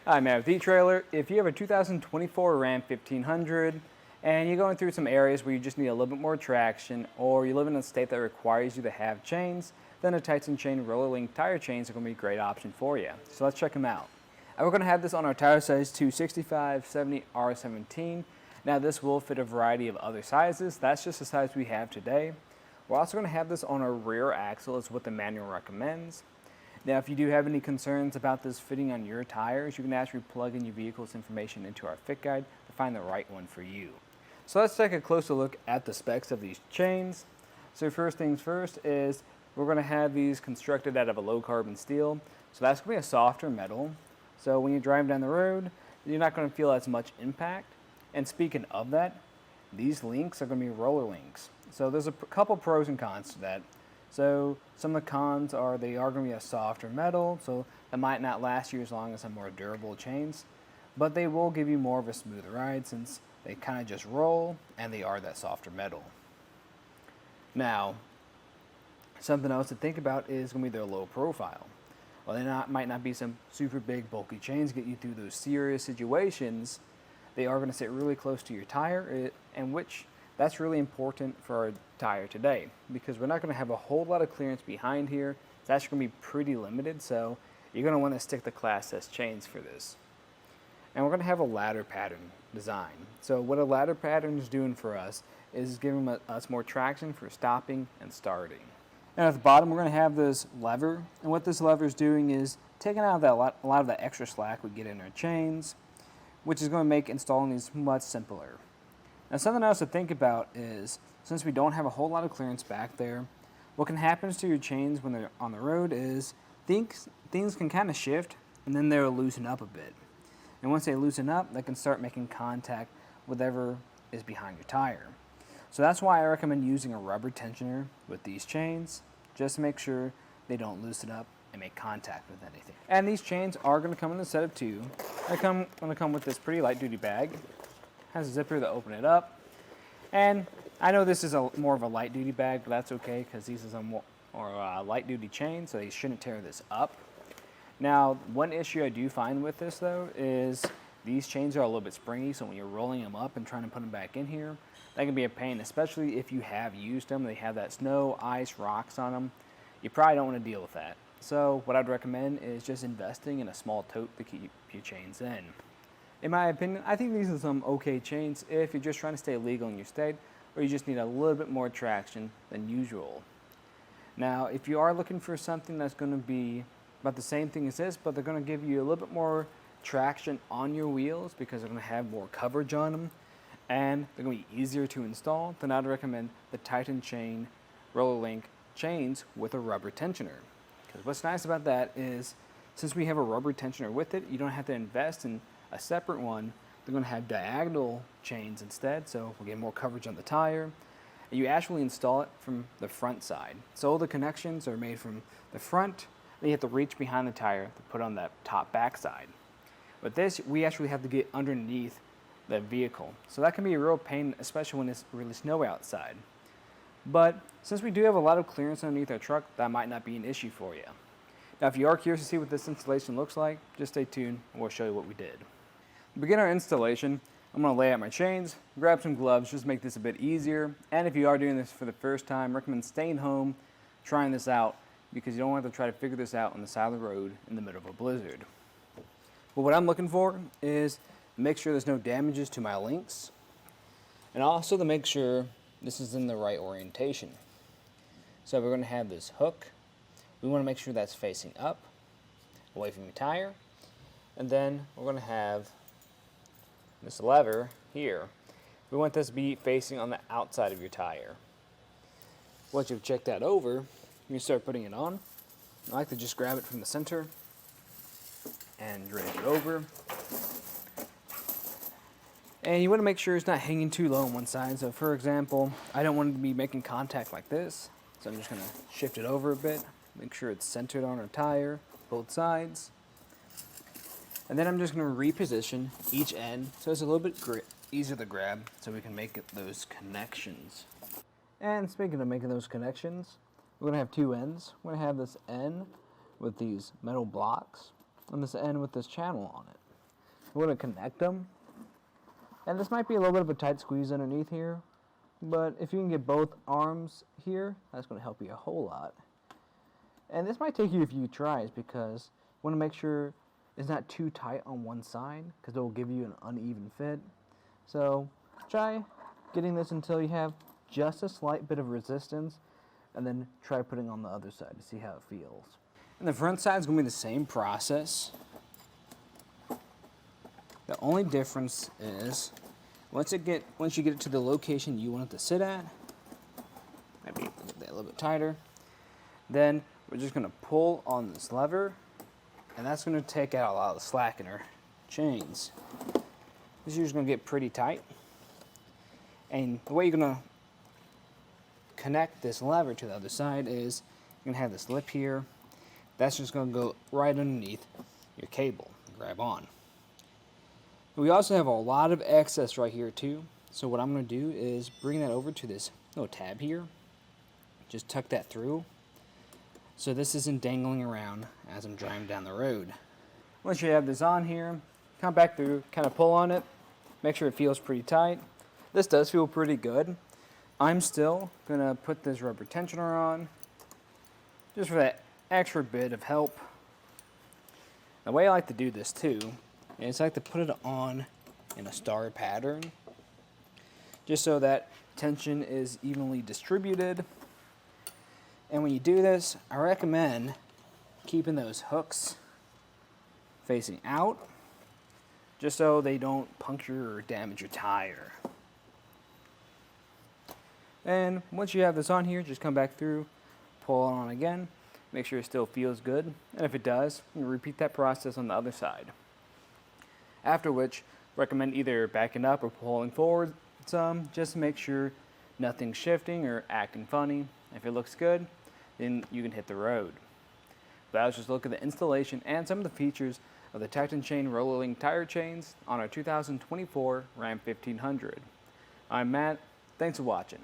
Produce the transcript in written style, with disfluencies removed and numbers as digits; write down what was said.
Hi, Matt with eTrailer. If you have a 2024 Ram 1500 and you're going through some areas where you just need a little bit more traction, or you live in a state that requires you to have chains, then a Titan Chain Roller Link tire chains are going to be a great option for you. So let's check them out. And we're going to have this on our tire size 265/70 R17. Now this will fit a variety of other sizes. That's just the size we have today. We're also going to have this on our rear axle, is what the manual recommends. Now, if you do have any concerns about this fitting on your tires, you can actually plug in your vehicle's information into our fit guide to find the right one for you. So let's take a closer look at the specs of these chains. So first things first is we're going to have these constructed out of a low carbon steel. So that's going to be a softer metal. So when you drive down the road, you're not going to feel as much impact. And speaking of that, these links are going to be roller links. So there's a couple pros and cons to that. So some of the cons are they are going to be a softer metal, so that might not last you as long as some more durable chains, but they will give you more of a smoother ride since they kind of just roll and they are that softer metal. Now, something else to think about is going to be their low profile. While they might not be some super big bulky chains to get you through those serious situations, they are going to sit really close to your tire, and which that's really important for our tire today because we're not going to have a whole lot of clearance behind here. It's actually going to be pretty limited, so you're going to want to stick to Class S chains for this. And we're going to have a ladder pattern design. So what a ladder pattern is doing for us is giving us more traction for stopping and starting. And at the bottom we're going to have this lever, and what this lever is doing is taking out a lot of that extra slack we get in our chains, which is going to make installing these much simpler. Now something else to think about is, since we don't have a whole lot of clearance back there, what can happen to your chains when they're on the road is things can kind of shift and then they'll loosen up a bit. And once they loosen up, they can start making contact with whatever is behind your tire. So that's why I recommend using a rubber tensioner with these chains, just to make sure they don't loosen up and make contact with anything. And these chains are going to come in a set of two. They're going to come with this pretty light duty bag. Has a zipper to open it up, and I know this is more of a light duty bag, but that's okay because these is a more light duty chain, so they shouldn't tear this up. Now, one issue I do find with this though is these chains are a little bit springy, so when you're rolling them up and trying to put them back in here, that can be a pain, especially if you have used them. They have that snow, ice, rocks on them. You probably don't want to deal with that. So what I'd recommend is just investing in a small tote to keep your chains in. In my opinion, I think these are some okay chains if you're just trying to stay legal in your state, or you just need a little bit more traction than usual. Now, if you are looking for something that's going to be about the same thing as this, but they're going to give you a little bit more traction on your wheels because they're going to have more coverage on them, and they're going to be easier to install, then I'd recommend the Titan Chain Roller Link chains with a rubber tensioner. Because what's nice about that is, since we have a rubber tensioner with it, you don't have to invest in a separate one. They're going to have diagonal chains instead, so we'll get more coverage on the tire. And you actually install it from the front side. So all the connections are made from the front, then you have to reach behind the tire to put on that top back side. With this, we actually have to get underneath the vehicle. So that can be a real pain, especially when it's really snowy outside. But since we do have a lot of clearance underneath our truck, that might not be an issue for you. Now, if you are curious to see what this installation looks like, just stay tuned and we'll show you what we did. To begin our installation, I'm going to lay out my chains, grab some gloves just to make this a bit easier, and if you are doing this for the first time, I recommend staying home, trying this out, because you don't want to try to figure this out on the side of the road in the middle of a blizzard. But what I'm looking for is to make sure there's no damages to my links, and also to make sure this is in the right orientation. So we're going to have this hook. We want to make sure that's facing up, away from your tire, and then we're going to have this lever here. We want this to be facing on the outside of your tire. Once you've checked that over, you start putting it on. I like to just grab it from the center and drape it over. And you want to make sure it's not hanging too low on one side. So for example, I don't want it to be making contact like this. So I'm just going to shift it over a bit, make sure it's centered on our tire, both sides. And then I'm just going to reposition each end so it's a little bit easier to grab so we can make those connections. And speaking of making those connections, we're going to have two ends. We're going to have this end with these metal blocks and this end with this channel on it. we're going to connect them. And this might be a little bit of a tight squeeze underneath here, but if you can get both arms here, that's going to help you a whole lot. And this might take you a few tries because you want to make sure it's not too tight on one side because it will give you an uneven fit. So try getting this until you have just a slight bit of resistance, and then try putting on the other side to see how it feels. And the front side is going to be the same process. The only difference is once you get it to the location you want it to sit at, maybe get that a little bit tighter, then we're just going to pull on this lever, and that's going to take out a lot of the slack in our chains. This is usually going to get pretty tight. And the way you're going to connect this lever to the other side is you're going to have this lip here. That's just going to go right underneath your cable and grab on. We also have a lot of excess right here too. So what I'm going to do is bring that over to this little tab here. Just tuck that through, so this isn't dangling around as I'm driving down the road. Once you have this on here, come back through, kind of pull on it, make sure it feels pretty tight. This does feel pretty good. I'm still going to put this rubber tensioner on, just for that extra bit of help. The way I like to do this too, is I like to put it on in a star pattern, just so that tension is evenly distributed. And when you do this, I recommend keeping those hooks facing out, just so they don't puncture or damage your tire. And once you have this on here, just come back through, pull it on again, make sure it still feels good, and if it does, repeat that process on the other side. After which, recommend either backing up or pulling forward some, just to make sure nothing's shifting or acting funny. If it looks good, then you can hit the road. That was just a look at the installation and some of the features of the Titan Chain Rolling Tire Chains on our 2024 Ram 1500. I'm Matt, thanks for watching.